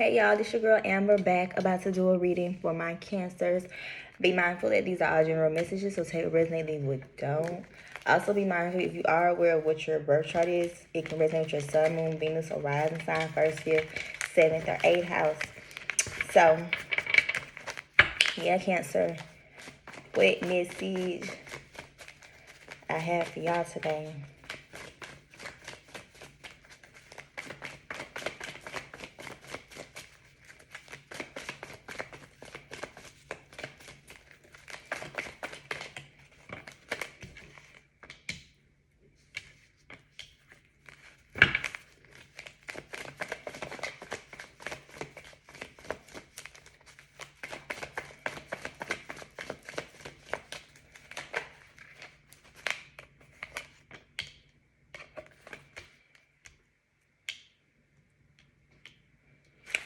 Hey y'all, this your girl Amber back, about to do a reading for my cancers. Be mindful that these are all general messages, so take what resonate, leave what don't. Also be mindful if you are aware of what your birth chart is, it can resonate with your sun, moon, Venus, or rising sign, first, fifth, seventh, or eighth house. So, yeah, Cancer, what message I have for y'all today?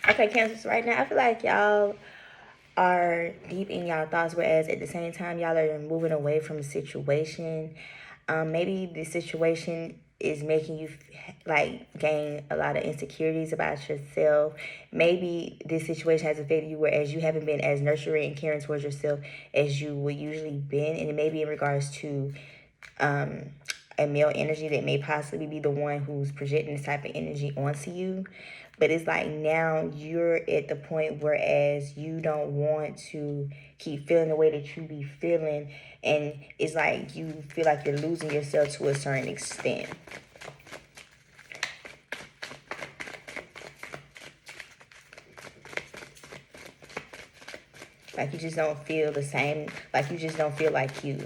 Okay, Cancers, right now I feel like y'all are deep in y'all thoughts, whereas at the same time y'all are moving away from the situation. Maybe the situation is making you like gain a lot of insecurities about yourself. Maybe this situation has affected you, whereas you haven't been as nurturing and caring towards yourself as you would usually been, and it may be in regards to a male energy that may possibly be the one who's projecting this type of energy onto you. But it's like now you're at the point whereas you don't want to keep feeling the way that you be feeling, and it's like you feel like you're losing yourself to a certain extent. Like you just don't feel the same, like you just don't feel like you.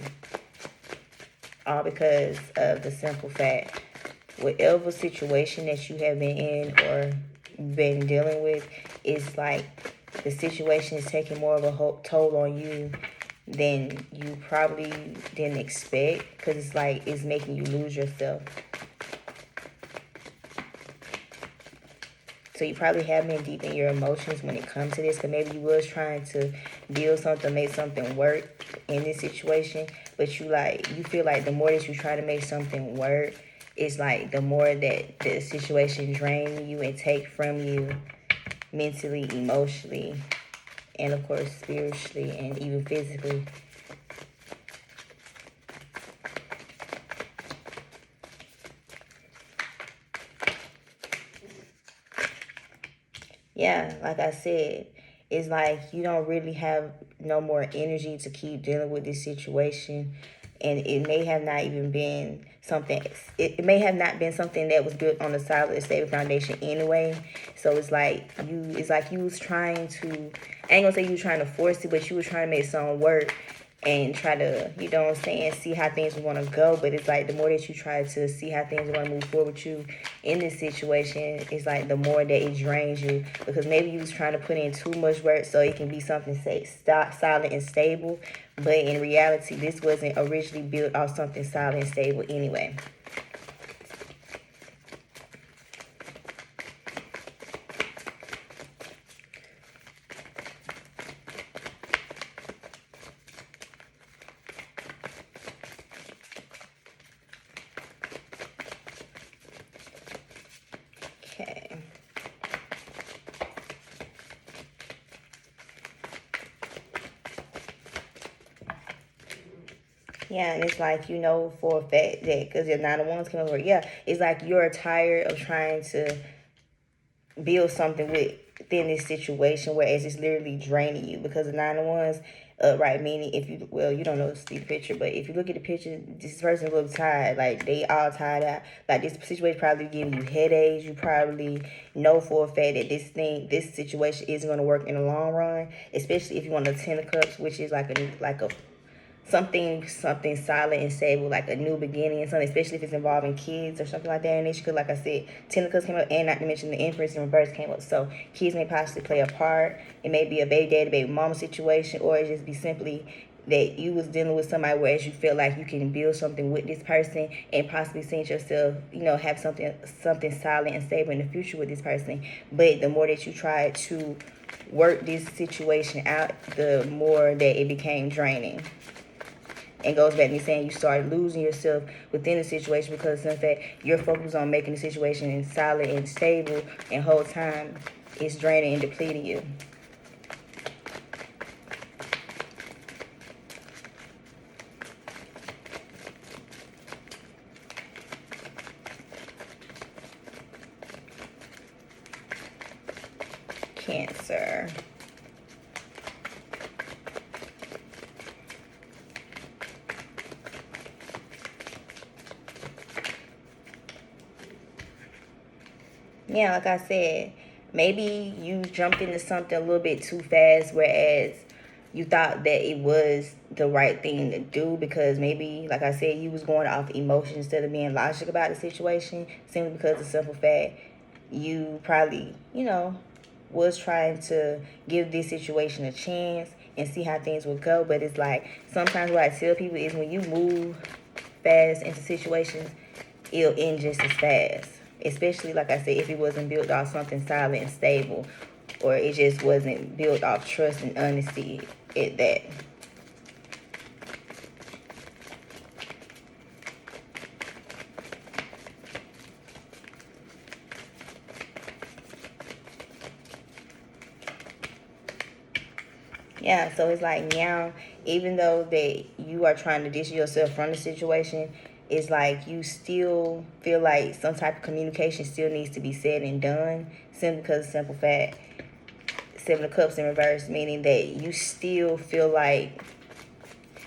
All because of the simple fact, whatever situation that you have been in or been dealing with, is like the situation is taking more of a toll on you than you probably didn't expect, because it's like it's making you lose yourself. So you probably have been deep in your emotions when it comes to this, because maybe you was trying to build something, make something work in this situation, but you feel like the more that you try to make something work, it's like the more that the situation drain you and take from you mentally, emotionally, and of course spiritually and even physically. Yeah, like I said, it's like you don't really have no more energy to keep dealing with this situation, and it may have not even been something, it may have not been something that was built on a solid, stable foundation anyway. So it's like you was trying to, I ain't gonna say you was trying to force it, but you was trying to make something work and try to, you know what I'm saying, see how things want to go. But it's like the more that you try to see how things are going to move forward with you in this situation, it's like the more that it drains you, because maybe you was trying to put in too much work so it can be something solid and stable. But in reality, this wasn't originally built off something solid and stable anyway. Okay. Yeah, and it's like, you know, for a fact that, because your 9 of Wands came over, yeah, it's like you're tired of trying to build something within this situation, whereas it's literally draining you, because the 9 of Wands, right, meaning if you, well, you don't know the picture, but if you look at the picture, this person looks tired, like they all tired out. Like this situation probably giving you headaches. You probably know for a fact that this situation isn't going to work in the long run, especially if you want the 10 of Cups, which is like a something solid and stable, like a new beginning and something, especially if it's involving kids or something like that. And because, like I said, 10 of Cups came up, and not to mention the Empress in reverse came up. So kids may possibly play a part. It may be a baby daddy, baby mama situation, or it just be simply that you was dealing with somebody whereas you feel like you can build something with this person and possibly see yourself, you know, have something solid and stable in the future with this person. But the more that you try to work this situation out, the more that it became draining. And goes back to me saying you started losing yourself within the situation, because in fact you're focused on making the situation solid and stable, and whole time it's draining and depleting you. Cancer. Yeah, like I said, maybe you jumped into something a little bit too fast, whereas you thought that it was the right thing to do, because maybe, like I said, you was going off emotion instead of being logical about the situation, simply because of simple fact you probably, was trying to give this situation a chance and see how things would go. But it's like, sometimes what I tell people is, when you move fast into situations, it'll end just as fast. Especially, like I said, if it wasn't built off something solid and stable, or it just wasn't built off trust and honesty at that. Yeah, so it's like, now, even though that you are trying to distance yourself from the situation, it's like you still feel like some type of communication still needs to be said and done, simply because of simple fact. Seven of Cups in reverse, meaning that you still feel like,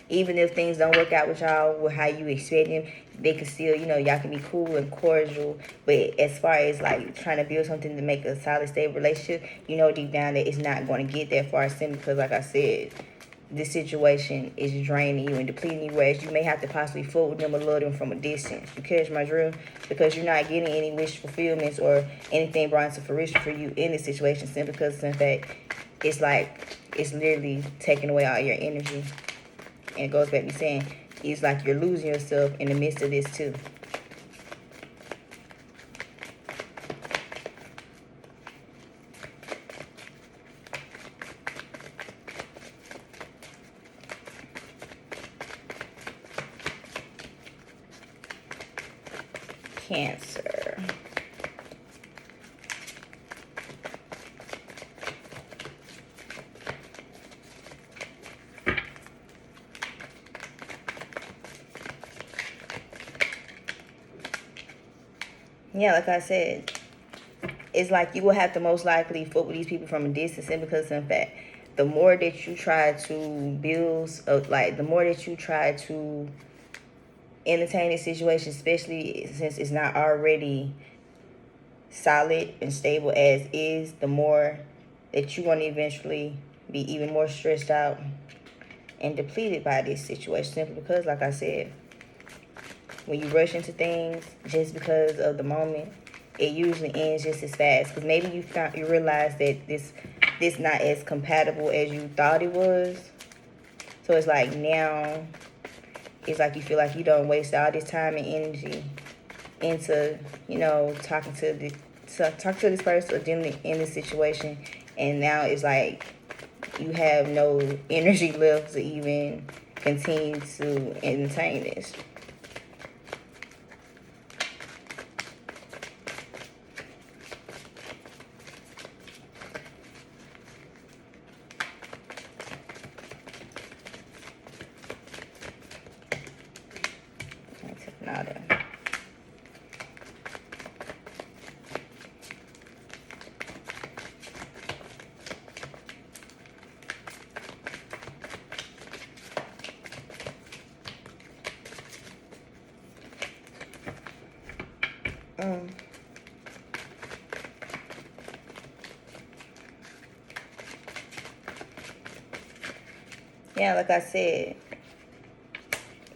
even if things don't work out with y'all with how you expect them, they can still, y'all can be cool and cordial. But as far as like trying to build something to make a solid, stable relationship, you know deep down that it's not going to get that far, simply because, like I said, this situation is draining you and depleting you, whereas you may have to possibly float with them a little them from a distance. You catch my drill? Because you're not getting any wish fulfillments or anything brought into fruition for you in this situation, simply because, in fact, it's like it's literally taking away all your energy. And it goes back to saying, it's like you're losing yourself in the midst of this too. Cancer. Yeah, like I said, it's like you will have to most likely foot with these people from a distance, and because, in fact, the more that you try to build, the more that you try to entertain this situation, especially since it's not already solid and stable as is, the more that you're going to eventually be even more stressed out and depleted by this situation, simply because, like I said, when you rush into things just because of the moment, it usually ends just as fast. Because maybe you realize that this not as compatible as you thought it was. So it's like, now it's like you feel like you don't waste all this time and energy into, talking to this person or dealing in this situation, and now it's like you have no energy left to even continue to entertain this. Nada. Yeah, like I said,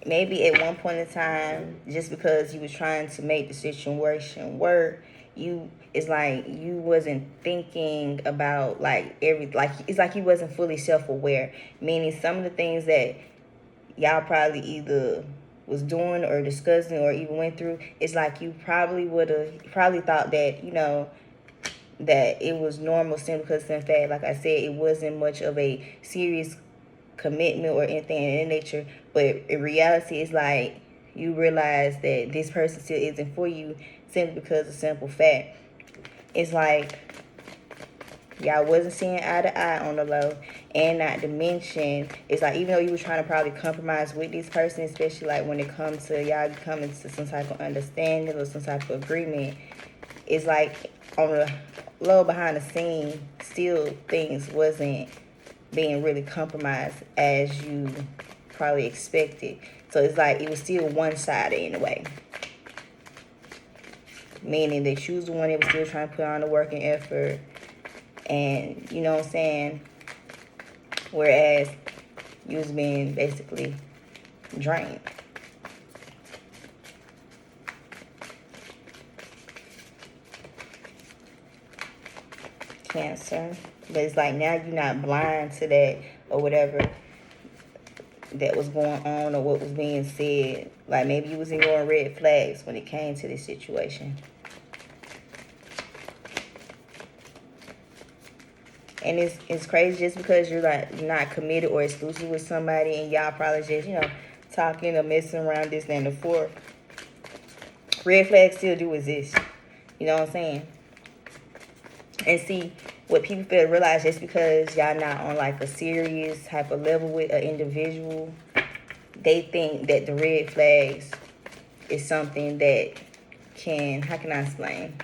maybe at one point in time, just because you was trying to make the situation work, it's like you wasn't thinking about it's like you wasn't fully self-aware, meaning some of the things that y'all probably either was doing or discussing or even went through, it's like you probably thought that, that it was normal, simply because, in fact, like I said, it wasn't much of a serious commitment or anything in that nature. But in reality, it's like you realize that this person still isn't for you, simply because of simple fact. It's like Y'all wasn't seeing eye to eye on the low. And not to mention, it's like even though you were trying to probably compromise with this person, especially like when it comes to y'all coming to some type of understanding or some type of agreement, it's like on the low behind the scene, still things wasn't being really compromised as you probably expected. So it's like it was still one-sided in a way. Meaning that you was the one that was still trying to put on the work and effort. And, you know what I'm saying? Whereas you was being basically drained. Cancer. But it's like now you're not blind to that or whatever that was going on or what was being said. Like maybe you was ignoring red flags when it came to this situation. And it's crazy just because you're like not committed or exclusive with somebody and y'all probably just, talking or messing around this and the fourth. Red flags still do exist. You know what I'm saying? And see, what people fail to realize, just because y'all not on like a serious type of level with an individual, they think that the red flags is something that can, how can I explain?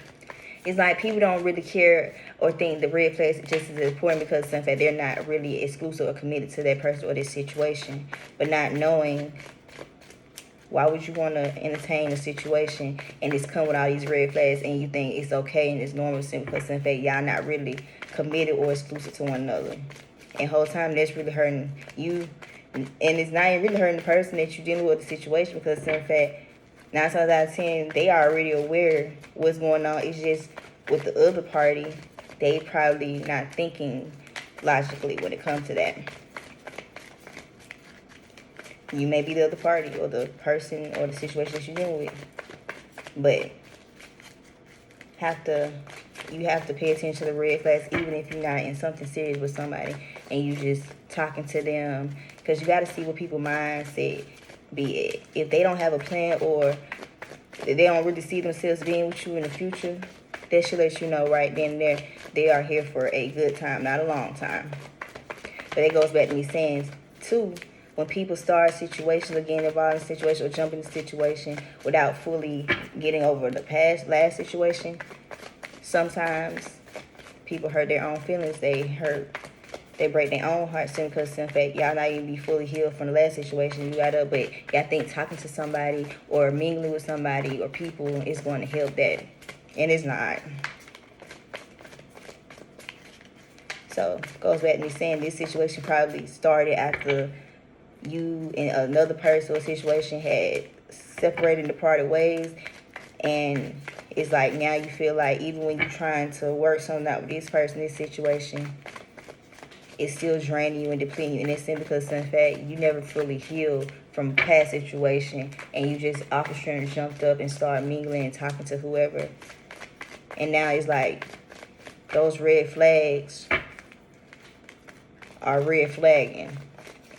It's like people don't really care or think the red flags are just as important because in fact they're not really exclusive or committed to that person or this situation. But not knowing, why would you want to entertain a situation and it's come with all these red flags and you think it's okay and it's normal simply because in fact y'all not really committed or exclusive to one another. And whole time that's really hurting you. And it's not even really hurting the person that you're dealing with the situation because in fact 9 times out of 10, they are already aware what's going on. It's just with the other party, they probably not thinking logically when it comes to that. You may be the other party or the person or the situation that you're dealing with. But you have to pay attention to the red flags even if you're not in something serious with somebody and you just talking to them. Because you got to see what people's mindset be it. If they don't have a plan or they don't really see themselves being with you in the future, that should let you know right then and there they are here for a good time, not a long time. But it goes back to me saying, too, when people start situations or getting involved in a situation or jump in a situation without fully getting over the last situation, sometimes people hurt their own feelings. They break their own hearts because in fact y'all not even be fully healed from the last situation you got up, but y'all think talking to somebody or mingling with somebody or people is going to help that, and it's not. So goes back to me saying this situation probably started after you and another person or situation had separated and departed ways, and it's like now you feel like even when you're trying to work something out with this person, this situation, it's still draining you and depleting you. And it's simply because, in fact, you never fully healed from past situation and you just off the string jumped up and started mingling and talking to whoever. And now it's like those red flags are red flagging.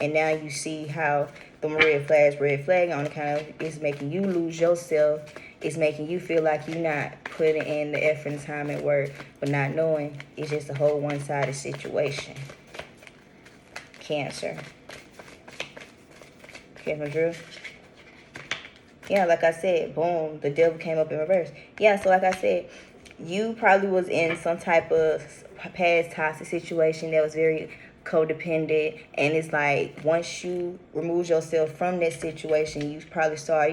And now you see how them red flagging on account of it's making you lose yourself. It's making you feel like you're not putting in the effort and time and work, but not knowing it's just a whole one-sided situation. Cancer. Okay, my drill. Yeah, like I said, boom, the devil came up in reverse. Yeah, so like I said, you probably was in some type of past toxic situation that was very codependent, and it's like once you remove yourself from that situation, you probably start,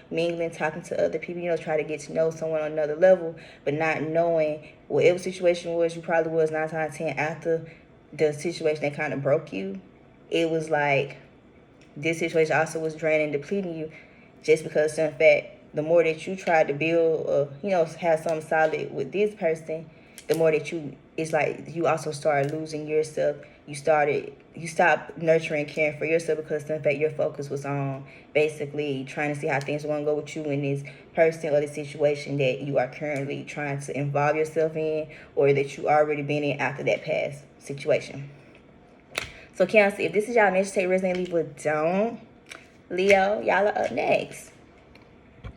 mingling, talking to other people, try to get to know someone on another level, but not knowing whatever situation was, you probably was 9 times out of 10 after the situation that kind of broke you. It was like this situation also was draining, depleting you, just because in fact the more that you tried to build or have something solid with this person, the more that it's like you also started losing yourself. You stopped nurturing, caring for yourself because in fact your focus was on basically trying to see how things were going to go with you in this person or the situation that you are currently trying to involve yourself in or that you already been in after that past situation. So Cancer, if this is y'all message, take resonate, leave, but don't. Leo, y'all are up next.